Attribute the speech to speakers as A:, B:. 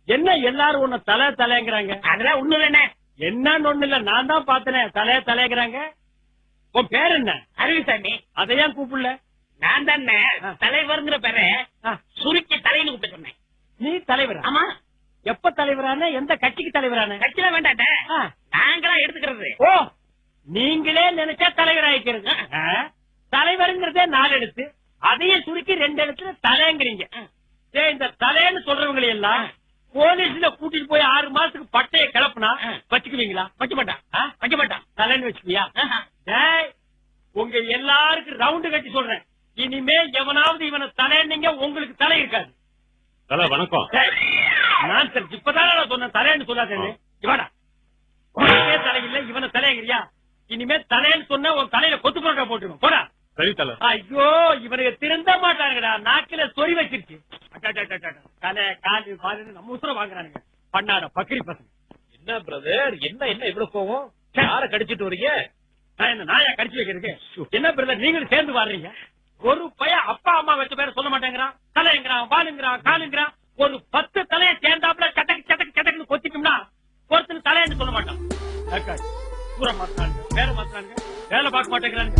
A: என்ன எல்லாரும் உன்ன தலை தலைங்கிறாங்க?
B: அதெல்லாம் ஒண்ணு இல்ல.
A: என்னன்னு ஒண்ணு இல்ல, நான் தான் பாத்தேன். தலைய தலைங்கிறாங்க. உன் பேர் என்ன?
B: அரவிசாமி.
A: அதையான் கூப்பிடல?
B: நான் தானே தலைவர்ங்கிற பேர சுருக்கி தலைன்னு கூப்பிட்டு சொன்னேன்.
A: நீ தலைவர்?
B: ஆமா.
A: எப்ப தலைவரான? எந்த கட்சிக்கு தலைவரான?
B: கட்சியில வேண்டாட்ட, நாங்களா எடுத்துக்கிறது.
A: ஓ, நீங்களே நினைச்சா தலைவர் ஆயிக்கிறது. தலைவருங்கிறதே 4 எழுத்து, அதையும் சுருக்கி 2 எழுத்துல தலைங்கிறீங்க. இந்த தலைன்னு சொல்றவங்களை எல்லாம் போலீஸ்ல கூட்டிட்டு போய் 6 மாசத்துக்கு பட்டைய கிளப்புனா வச்சுக்குவீங்களா? வைக்க மாட்டான். வைக்க மாட்டான். தலைன்னு வச்சுக்கியா? உங்க எல்லாருக்கும் ரவுண்டு கட்டி சொல்றேன், இனிமே எவனாவது இவனை தலைன்னீங்க உங்களுக்கு தலை இருக்காது.
C: தலை வணக்கம்.
A: நான் இப்பதான் நான் சொன்னேன் தலைன்னு சொல்லாதேன்னு. இவனா உனக்கே தலை இல்ல, இவனை தலைங்கிறியா? இனிமே தலைன்னு சொன்ன உன் தலையில கொத்து போட்டா போட்டுருவோம். போடா.
C: சரி தலை.
A: ஐயோ, இவனுக்கு திருந்த மாட்டானுங்கடா, நாக்கில சொறி வச்சிருச்சு. தலை காலு பாலு நம்ம உசுர வாங்குறானுங்க. பண்ணாட பக்கிரி பசங்க.
C: என்ன பிரதர், என்ன என்ன இவ்வளவு கோவம்? யார கடிச்சிட்டு வரீங்க?
A: நான் என்ன நாயா கடிச்சு வைக்கிறதுக்கு? என்ன பிரதர் நீங்களும் சேர்ந்து வாடுறீங்க? ஒரு பையன் அப்பா அம்மா வச்ச பேர சொல்ல மாட்டேங்கிறான். தலைங்கிறான், பாலுங்கிறான், காலுங்கிறான். ஒரு 10 தலையை சேர்ந்தாப்புல சட்டக்கு சட்டக்கு சட்டக்குன்னு கொத்திட்டோம்னா ஒருத்தர் தலைன்னு சொல்ல மாட்டான். பூரா மாத்தானுங்க, வேலை மாத்தானுங்க, வேலை பார்க்க மாட்டேங்கிறாங்க.